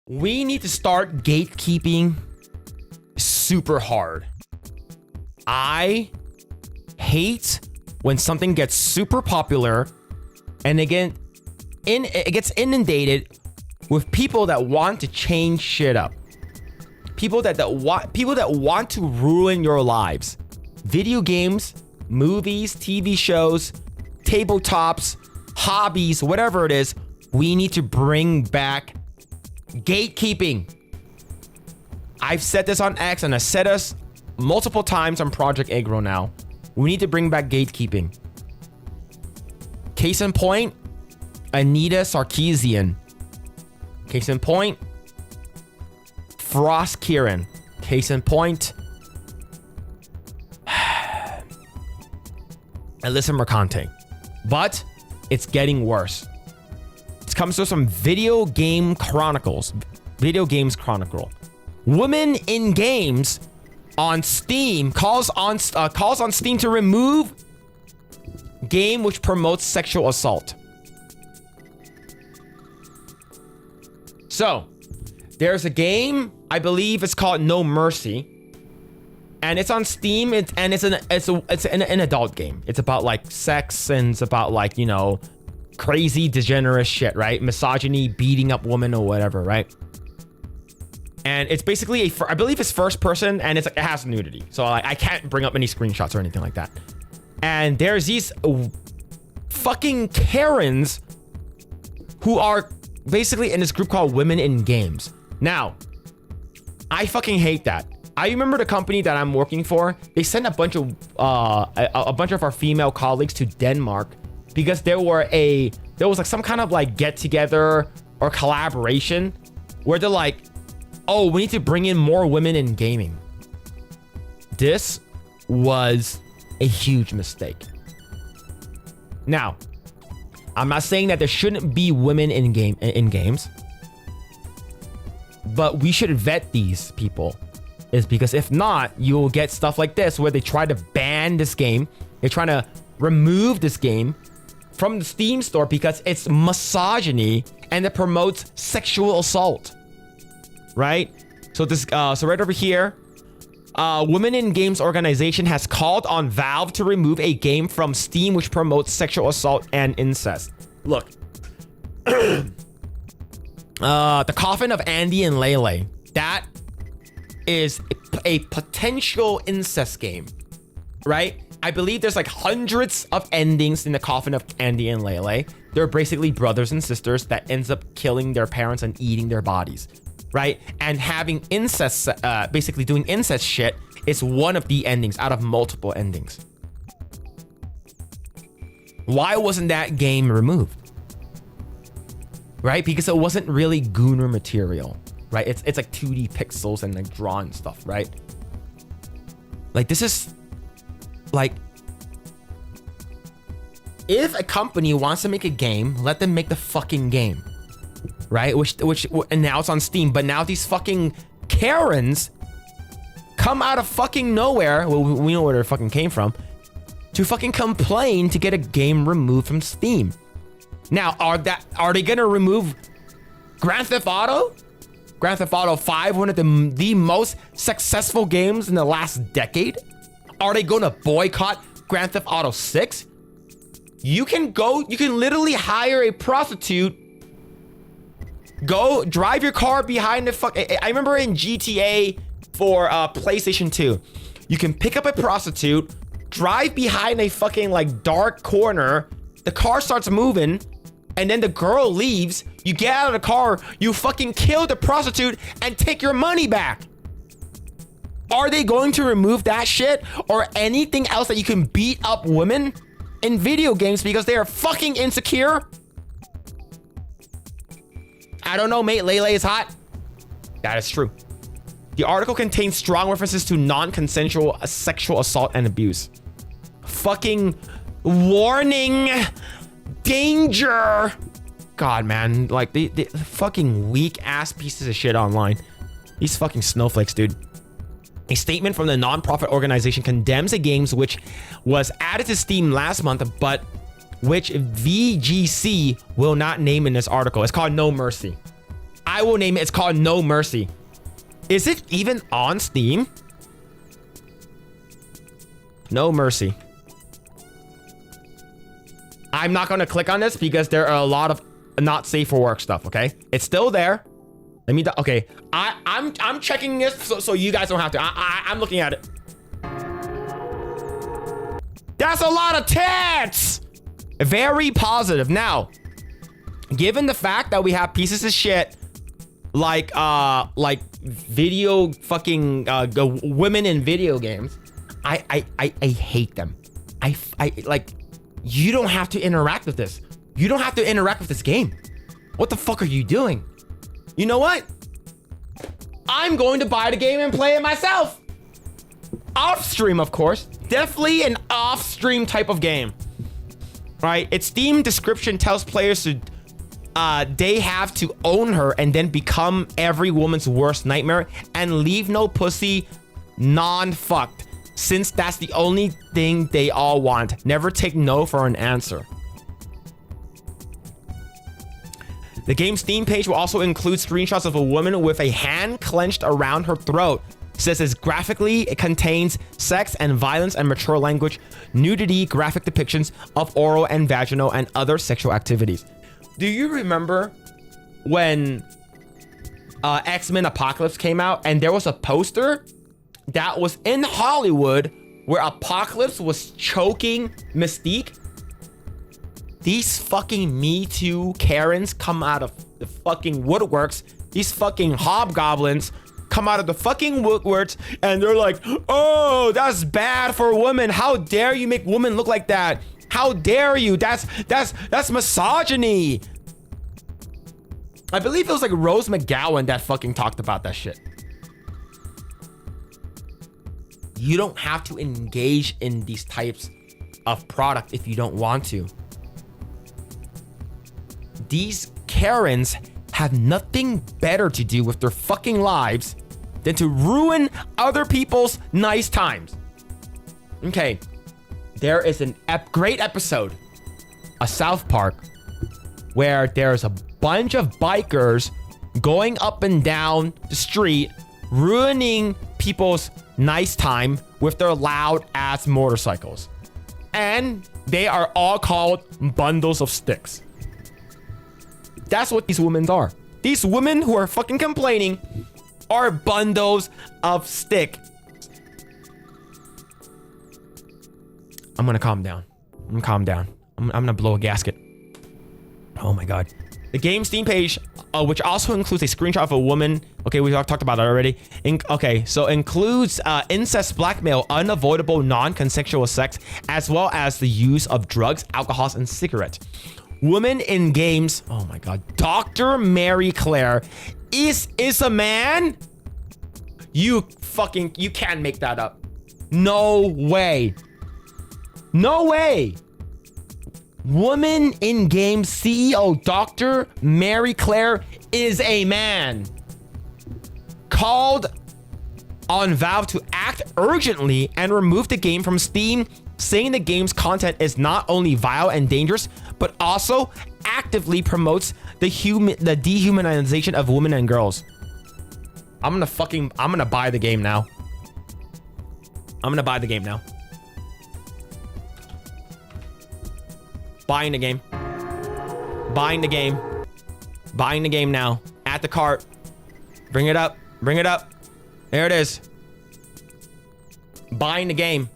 We need to start gatekeeping super hard. I hate when something gets super popular and again, it gets inundated with people that want to change shit up. People that want to ruin your lives. Video games, movies, TV shows, tabletops, hobbies, whatever it is, we need to bring back gatekeeping. I've said this on X and I said this multiple times on Project Agro now. We need to bring back gatekeeping. Case in point, Anita Sarkeesian. Case in point, Frost Kieran. Case in point, Alyssa Mercante. But it's getting worse. It comes to some Video Games Chronicle. Women in games on Steam calls on Steam to remove game which promotes sexual assault. So, there's a game, I believe it's called No Mercy, and it's on Steam. It's an adult game. It's about like sex and it's about like, you know, crazy degenerate shit, right? Misogyny, beating up women or whatever, right? And it's basically I believe it's first person and it has nudity. So I can't bring up any screenshots or anything like that. And there's these fucking Karens who are basically in this group called Women in Games. Now, I fucking hate that. I remember the company that I'm working for, they sent a bunch of our female colleagues to Denmark because there was like some kind of like get together or collaboration where they're like, oh, we need to bring in more women in gaming. This was a huge mistake. Now, I'm not saying that there shouldn't be women in games, but we should vet these people. Is because if not, you'll get stuff like this where they try to ban this game. They're trying to remove this game from the Steam store because it's misogyny and it promotes sexual assault. Right? So right over here, Women in Games organization has called on Valve to remove a game from Steam which promotes sexual assault and incest. Look, the Coffin of Andy and Lele. That is a potential incest game, right? I believe there's like hundreds of endings in the Coffin of Andy and Lele. They're basically brothers and sisters that ends up killing their parents and eating their bodies, right? And having incest, basically doing incest shit is one of the endings out of multiple endings. Why wasn't that game removed? Right? Because it wasn't really Gooner material, right? It's like 2D pixels and like drawn stuff, right? Like this is like, if a company wants to make a game, let them make the fucking game, right? And now it's on Steam, but now these fucking Karens come out of fucking nowhere. Well, we know where they fucking came from to fucking complain to get a game removed from Steam. Now, are they gonna remove Grand Theft Auto? Grand Theft Auto 5, one of the most successful games in the last decade? Are they gonna boycott Grand Theft Auto 6? You can literally hire a prostitute, go drive your car behind the I remember in GTA for PlayStation 2, you can pick up a prostitute, drive behind a fucking like dark corner, the car starts moving, and then the girl leaves, you get out of the car, you fucking kill the prostitute and take your money back. Are they going to remove that shit or anything else that you can beat up women in video games because they are fucking insecure? I don't know, mate. Lele is hot. That is true. The article contains strong references to non-consensual sexual assault and abuse. Fucking warning. Danger. God, man. Like, the fucking weak ass pieces of shit online. These fucking snowflakes, dude. A statement from the non-profit organization condemns a game which was added to Steam last month, but which VGC will not name in this article. It's called No Mercy. I will name it. It's called No Mercy. Is it even on Steam? No Mercy. I'm not going to click on this because there are a lot of not safe for work stuff, okay? It's still there. Let me, okay. I'm checking this so you guys don't have to. I'm looking at it. That's a lot of tits! Very positive. Now, given the fact that we have pieces of shit like video fucking women in video games, I hate them. I like, you don't have to interact with this. You don't have to interact with this game. What the fuck are you doing? You know what? I'm going to buy the game and play it myself. Off stream, of course. Definitely an off stream type of game. Right? Its Steam description tells players to they have to own her and then become every woman's worst nightmare and leave no pussy non-fucked, since that's the only thing they all want. Never take no for an answer. The game's Steam page will also include screenshots of a woman with a hand clenched around her throat. It says it's graphically, it contains sex and violence and mature language, nudity, graphic depictions of oral and vaginal and other sexual activities. Do you remember when X-Men Apocalypse came out and there was a poster that was in Hollywood where Apocalypse was choking Mystique? These fucking Me Too Karens come out of the fucking woodworks. These fucking hobgoblins come out of the fucking woodworks and they're like, oh, that's bad for women. How dare you make women look like that? How dare you? That's misogyny. I believe it was like Rose McGowan that fucking talked about that shit. You don't have to engage in these types of product if you don't want to. These Karens have nothing better to do with their fucking lives than to ruin other people's nice times. Okay, there is an great episode of South Park where there's a bunch of bikers going up and down the street, ruining people's nice time with their loud ass motorcycles. And they are all called bundles of sticks. That's what these women are. These women who are fucking complaining are bundles of stick. I'm gonna calm down. I'm gonna blow a gasket. Oh my god. The game Steam page, which also includes a screenshot of a woman. Okay, we talked about that already. Okay, so includes incest, blackmail, unavoidable non-consensual sex, as well as the use of drugs, alcohols, and cigarettes. Women in games. Oh my god. Dr. Mary Claire is a man? You can't make that up. No way. No way. Woman in game CEO Dr. Mary Claire is a man. Called on Valve to act urgently and remove the game from Steam, saying the game's content is not only vile and dangerous, but also actively promotes the dehumanization of women and girls. I'm gonna buy the game now. Buying the game. Buying the game. Buying the game now. At the cart. Bring it up. There it is. Buying the game.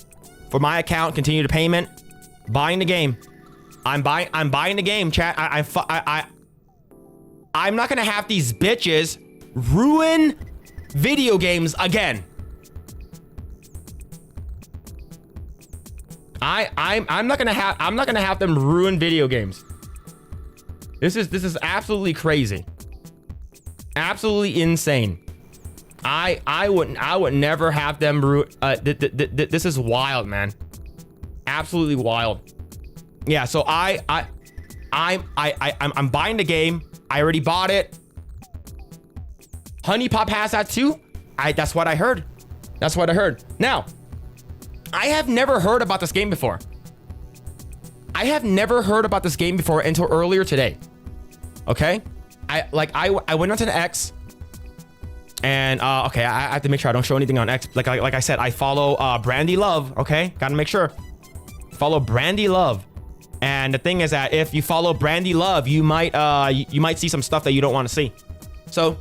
For my account, continue the payment. Buying the game. I'm buying the game, chat. I'm not gonna have these bitches ruin video games again. I'm not gonna have them ruin video games. This is absolutely crazy. Absolutely insane. I would never have them ruin. This is wild, man. Absolutely wild. Yeah, so I'm buying the game. I already bought it. Honey Pop has that too. That's what I heard. Now, I have never heard about this game before. Until earlier today. Okay? I went onto the X, and okay, I have to make sure I don't show anything on X. Like I said, I follow Brandy Love. Okay, gotta make sure follow Brandy Love. And the thing is that if you follow Brandy Love, you might see some stuff that you don't want to see. So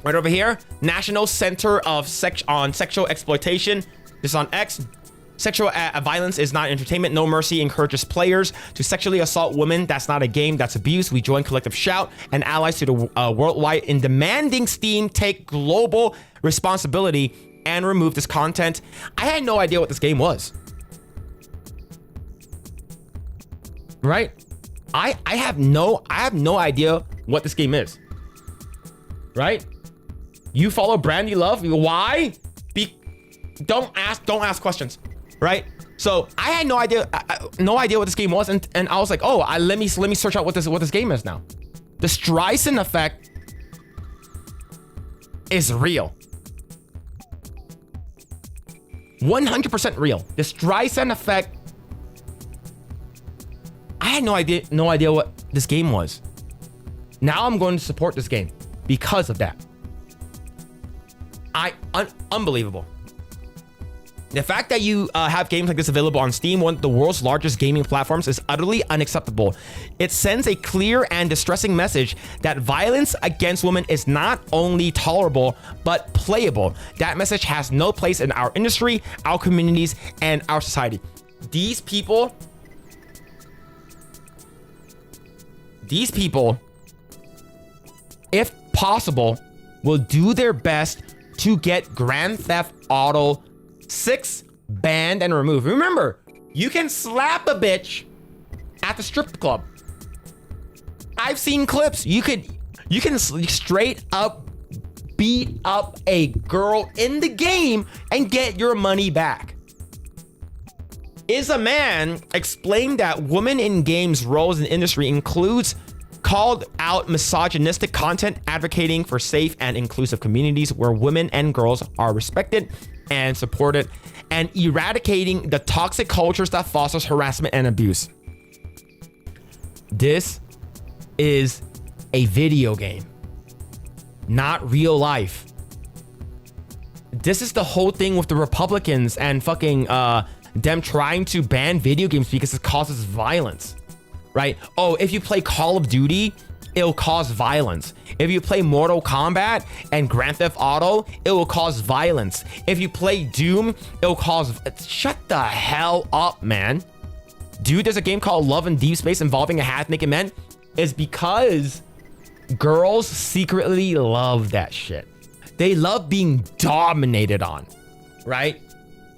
right over here, National Center of Sexual Exploitation. This is on X. Sexual violence is not entertainment. No Mercy encourages players to sexually assault women. That's not a game, that's abuse. We join Collective Shout and allies to the worldwide in demanding Steam take global responsibility and remove this content. I had no idea what this game was. Right? I have no idea what this game is. Right? You follow Brandy Love. Why? Don't ask questions. Right? So I had no idea what this game was, and I was like, oh, let me search out what this game is now. The Streisand effect is real. 100% real. The Streisand effect. I had no idea what this game was. Now I'm going to support this game because of that. Unbelievable. The fact that you have games like this available on Steam, one of the world's largest gaming platforms, is utterly unacceptable. It sends a clear and distressing message that violence against women is not only tolerable, but playable. That message has no place in our industry, our communities, and our society. These people, if possible, will do their best to get Grand Theft Auto 6 banned and removed. Remember, you can slap a bitch at the strip club. I've seen clips. You can straight up beat up a girl in the game and get your money back. Is a Man explained that women in games roles in the industry includes called out misogynistic content, advocating for safe and inclusive communities where women and girls are respected and supported, and eradicating the toxic cultures that fosters harassment and abuse. This is a video game, not real life. This is the whole thing with the Republicans and fucking them trying to ban video games because it causes violence, right? Oh, if you play Call of Duty, it'll cause violence. If you play Mortal Kombat and Grand Theft Auto, it will cause violence. If you play Doom, it'll cause... Shut the hell up, man. Dude, there's a game called Love in Deep Space involving a half-naked man. It's because girls secretly love that shit. They love being dominated on, right?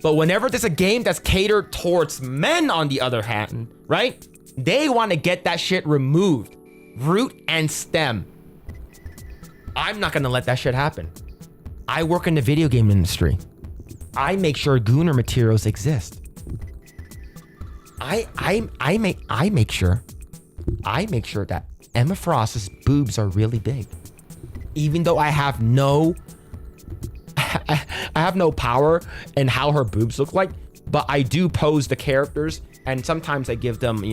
But whenever there's a game that's catered towards men, on the other hand, right? They want to get that shit removed. Root and stem. I'm not going to let that shit happen. I work in the video game industry. I make sure Gooner materials exist. I make sure that Emma Frost's boobs are really big. Even though I have no power in how her boobs look like, but I do pose the characters, and sometimes I give them,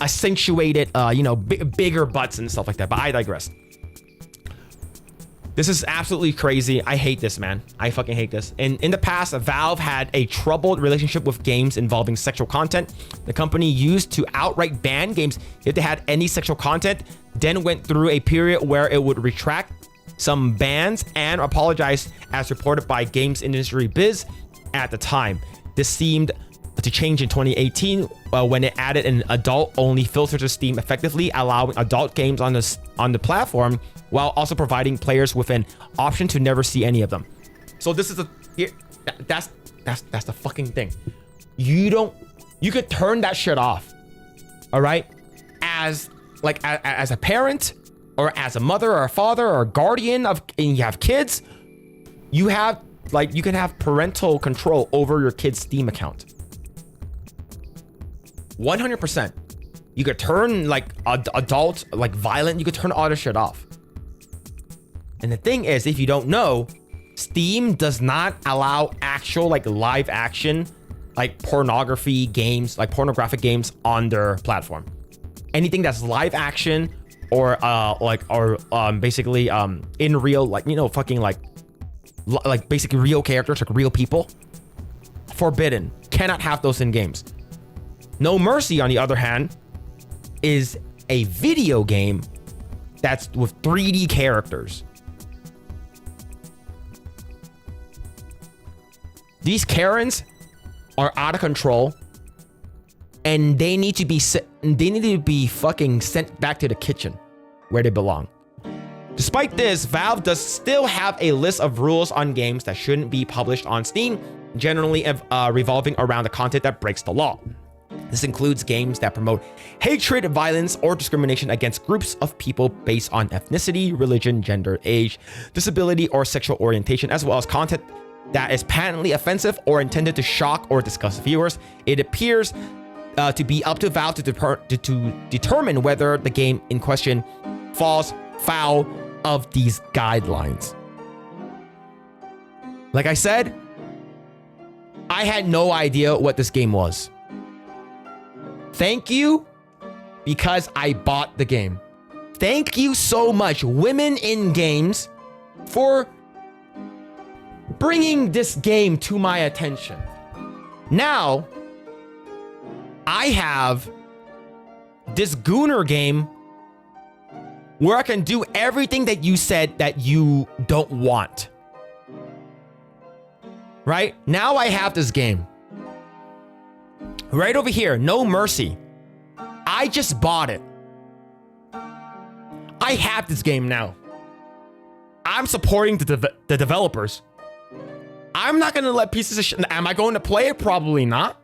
accentuated, bigger butts and stuff like that. But I digress. This is absolutely crazy. I hate this, man. I fucking hate this. In the past, Valve had a troubled relationship with games involving sexual content. The company used to outright ban games if they had any sexual content, then went through a period where it would retract some bans and apologize, as reported by Games Industry Biz at the time. This seemed to change in 2018 when it added an adult-only filter to Steam, effectively allowing adult games on the platform while also providing players with an option to never see any of them. So this is that's the fucking thing. You could turn that shit off. All right, as a parent or as a mother or a father or a guardian and you have kids, you can have parental control over your kid's Steam account. 100%. You could turn adult, violent, you could turn all this shit off. And the thing is, if you don't know, Steam does not allow actual live action, pornographic games on their platform. Anything that's live action basically in real, like, you know, fucking like basically real characters, like real people. Forbidden. Cannot have those in games. No Mercy, on the other hand, is a video game that's with 3D characters. These Karens are out of control, and they need to be fucking sent back to the kitchen where they belong. Despite this, Valve does still have a list of rules on games that shouldn't be published on Steam, generally revolving around the content that breaks the law. This includes games that promote hatred, violence, or discrimination against groups of people based on ethnicity, religion, gender, age, disability, or sexual orientation, as well as content that is patently offensive or intended to shock or disgust viewers. It appears to be up to Valve to determine whether the game in question falls foul of these guidelines. Like I said, I had no idea what this game was. Thank you, because I bought the game. Thank you so much, Women in Games, for bringing this game to my attention. Now, I have this Gooner game where I can do everything that you said that you don't want. Right? Now I have this game. Right over here, No Mercy. I just bought it. I have this game now. I'm supporting the developers. I'm not going to let pieces of shit... Am I going to play it? Probably not.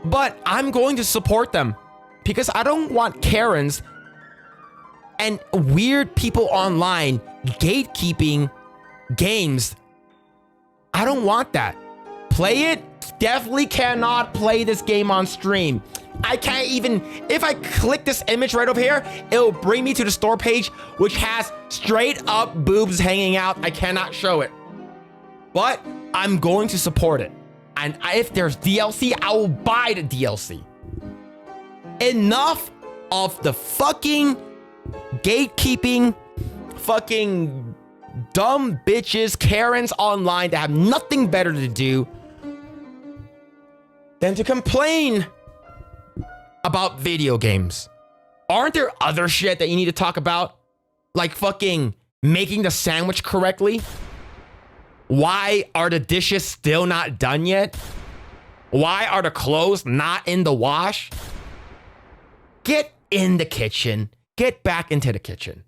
But I'm going to support them. Because I don't want Karens and weird people online gatekeeping games. I don't want that. Play it. Definitely cannot play this game on stream. I can't even, if I click this image right over here, it'll bring me to the store page, which has straight up boobs hanging out. I cannot show it. But I'm going to support it. And if there's DLC, I will buy the DLC. Enough of the fucking gatekeeping, fucking dumb bitches, Karens online that have nothing better to do than to complain about video games. Aren't there other shit that you need to talk about? Like fucking making the sandwich correctly? Why are the dishes still not done yet? Why are the clothes not in the wash? Get in the kitchen. Get back into the kitchen.